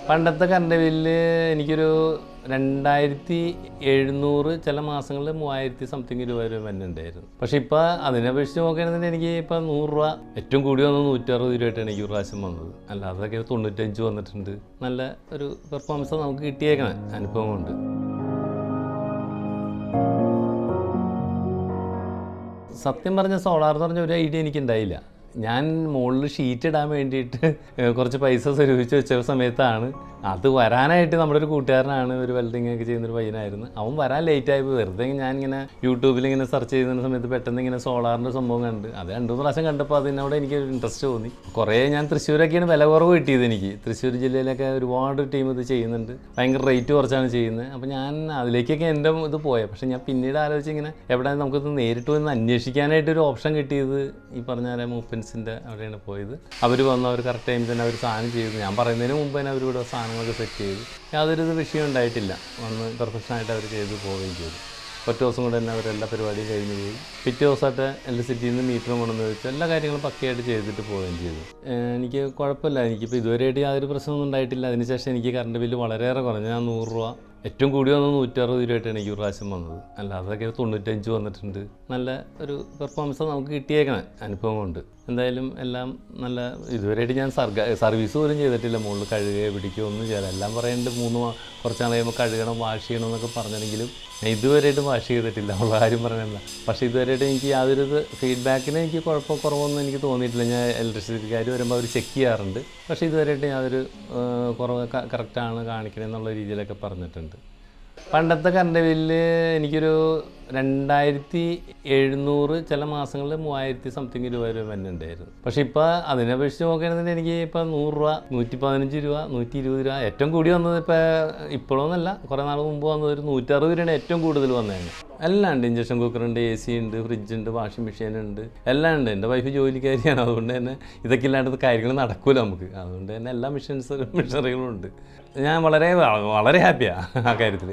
പണ്ടത്തെ current bill എനിക്കൊരു 2700, ചില മാസങ്ങളിൽ 3000 സംതിങ് രൂപ വരെ വരുന്നുണ്ടായിരുന്നു. പക്ഷെ ഇപ്പോൾ അതിനെ അപേക്ഷിച്ച് നോക്കുകയാണെന്നുണ്ടെങ്കിൽ എനിക്ക് ഇപ്പോൾ 100 രൂപ, ഏറ്റവും കൂടി വന്നത് 160 രൂപയായിട്ടാണ് എനിക്ക് ഒരു പ്രാവശ്യം വന്നത്. അല്ലാതൊക്കെ 95 വന്നിട്ടുണ്ട്. നല്ല ഒരു പെർഫോമൻസ് നമുക്ക് കിട്ടിയേക്കണം അനുഭവം കൊണ്ട്. സത്യം പറഞ്ഞ സോളാർ എന്ന് പറഞ്ഞ ഒരു ഐഡിയ എനിക്കുണ്ടായില്ല. ഞാൻ മുകളിൽ ഷീറ്റ് ഇടാൻ വേണ്ടിയിട്ട് കുറച്ച് പൈസ സ്വരൂപിച്ച് വെച്ച സമയത്താണ് അത് വരാനായിട്ട് നമ്മുടെ ഒരു കൂട്ടുകാരനാണ്, ഒരു വെൽഡിങ് ഒക്കെ ചെയ്യുന്നൊരു പയ്യനായിരുന്നു. അവൻ വരാൻ ലേറ്റായി പോയി. വെറുതെ ഞാനിങ്ങനെ യൂട്യൂബിൽ ഇങ്ങനെ സെർച്ച് ചെയ്യുന്ന സമയത്ത് പെട്ടെന്ന് ഇങ്ങനെ സോളാറിൻ്റെ സംഭവം കണ്ട് അത് 2-3 പ്രാവശ്യം കണ്ടപ്പോൾ അതിനോട് എനിക്കൊരു ഇൻട്രസ്റ്റ് തോന്നി. കുറേ ഞാൻ തൃശ്ശൂരൊക്കെയാണ് വില കുറവ് കിട്ടിയത് എനിക്ക്. തൃശ്ശൂർ ജില്ലയിലൊക്കെ ഒരുപാട് ടീം ഇത് ചെയ്യുന്നുണ്ട്, ഭയങ്കര റേറ്റ് കുറച്ചാണ് ചെയ്യുന്നത്. അപ്പോൾ ഞാൻ അതിലേക്കൊക്കെ എൻ്റെ ഇത് പോയത്. പക്ഷേ ഞാൻ പിന്നീട് ആലോചിച്ച് ഇങ്ങനെ എവിടെ നമുക്കിത് നേരിട്ട് വന്ന് അന്വേഷിക്കാനായിട്ടൊരു ഓപ്ഷൻ കിട്ടിയത് ഈ പറഞ്ഞ മൂപ്പൻസിൻ്റെ അവിടെയാണ് പോയത്. അവർ വന്ന് അവർ കറക്റ്റ് ടൈമിൽ തന്നെ അവർ സാധനം ചെയ്തു. ഞാൻ പറയുന്നതിന് മുമ്പ് തന്നെ അവരിവിടെ സാധനങ്ങളൊക്കെ സെറ്റ് ചെയ്തു. യാതൊരു വിഷയം ഉണ്ടായിട്ടില്ല. വന്ന് പെർഫെക്ഷനായിട്ട് അവർ ചെയ്ത് പോവുകയും ചെയ്തു. ഒറ്റ ദിവസം കൊണ്ട് തന്നെ അവരെല്ലാ പരിപാടിയും കഴിഞ്ഞ് പോയി. പിറ്റേ ദിവസമായിട്ട് ഇലക്ട്രിസിറ്റിയിൽ നിന്ന് മീറ്ററും കൊണ്ടുവന്ന് വെച്ച് എല്ലാ കാര്യങ്ങളും പക്കയായിട്ട് ചെയ്തിട്ട് പോവുകയും ചെയ്തു. എനിക്ക് കുഴപ്പമില്ല. എനിക്കിപ്പോൾ ഇതുവരെയായിട്ട് യാതൊരു പ്രശ്നമൊന്നും ഉണ്ടായിട്ടില്ല. അതിനുശേഷം എനിക്ക് കറണ്ട് ബില്ല് വളരെയേറെ കുറഞ്ഞു. ഞാൻ 100 രൂപ, ഏറ്റവും കൂടി വന്നത് 160 രൂപയായിട്ടാണ് എനിക്ക് ഒരു പ്രാവശ്യം വന്നത്. അല്ലാതൊക്കെ 95 വന്നിട്ടുണ്ട്. നല്ല ഒരു പെർഫോമൻസ് നമുക്ക് കിട്ടിയേക്കണം അനുഭവം കൊണ്ട്. എന്തായാലും എല്ലാം നല്ല. ഇതുവരെയായിട്ട് ഞാൻ സർവീസ് പോലും ചെയ്തിട്ടില്ല. മുകളിൽ കഴുകുകയോ പിടിക്കുകയോ ഒന്നും ചെയ്യാതെ. എല്ലാം പറയുന്നുണ്ട് കുറച്ച് നാൾ കഴിയുമ്പോൾ കഴുകണം, വാഷ് ചെയ്യണം എന്നൊക്കെ പറഞ്ഞെങ്കിലും ഞാൻ ഇതുവരെയായിട്ട് വാഷ് ചെയ്തിട്ടില്ല. ഉള്ള കാര്യം പറഞ്ഞില്ല. പക്ഷേ ഇതുവരെയായിട്ട് എനിക്ക് യാതൊരു ഫീഡ്ബാക്കിന് എനിക്ക് കുറവൊന്നും എനിക്ക് തോന്നിയിട്ടില്ല. ഞാൻ ഇലക്ട്രിസിറ്റിക്കാർ വരുമ്പോൾ അവർ ചെക്ക് ചെയ്യാറുണ്ട്. പക്ഷേ ഇതുവരെയായിട്ട് യാതൊരു കുറവ് കറക്റ്റാണ് കാണിക്കണമെന്നുള്ള രീതിയിലൊക്കെ പറഞ്ഞിട്ടുണ്ട്. പണ്ടത്തെ കറണ്ട് ബില്ല് എനിക്കൊരു 2700, ചില മാസങ്ങളിൽ 3000 സംതിങ് രൂപ വരെ വരുന്നുണ്ടായിരുന്നു. പക്ഷേ ഇപ്പോൾ അതിനെ അപേക്ഷിച്ച് നോക്കുകയാണെന്നുണ്ടെങ്കിൽ എനിക്ക് ഇപ്പോൾ 100 രൂപ, 115 രൂപ, 120 രൂപ, ഏറ്റവും കൂടി വന്നത് ഇപ്പോഴൊന്നല്ല, കുറേ നാൾ മുമ്പ് വന്നത് ഒരു 160 രൂപയാണ് ഏറ്റവും കൂടുതൽ വന്നതാണ്. എല്ലാം ഉണ്ട്. ഇൻഡക്ഷൻ കുക്കറുണ്ട്, AC ഉണ്ട്, ഫ്രിഡ്ജുണ്ട്, വാഷിംഗ് മെഷീൻ ഉണ്ട്, എല്ലാം ഉണ്ട്. എൻ്റെ വൈഫ് ജോലിക്കാരിയാണ്. അതുകൊണ്ട് തന്നെ ഇതൊക്കെ ഇല്ലാണ്ട് കാര്യങ്ങൾ നടക്കില്ല നമുക്ക്. അതുകൊണ്ട് തന്നെ എല്ലാ മെഷീനറികളും ഉണ്ട്. ഞാൻ വളരെ ഹാപ്പിയാണ് ആ കാര്യത്തിൽ.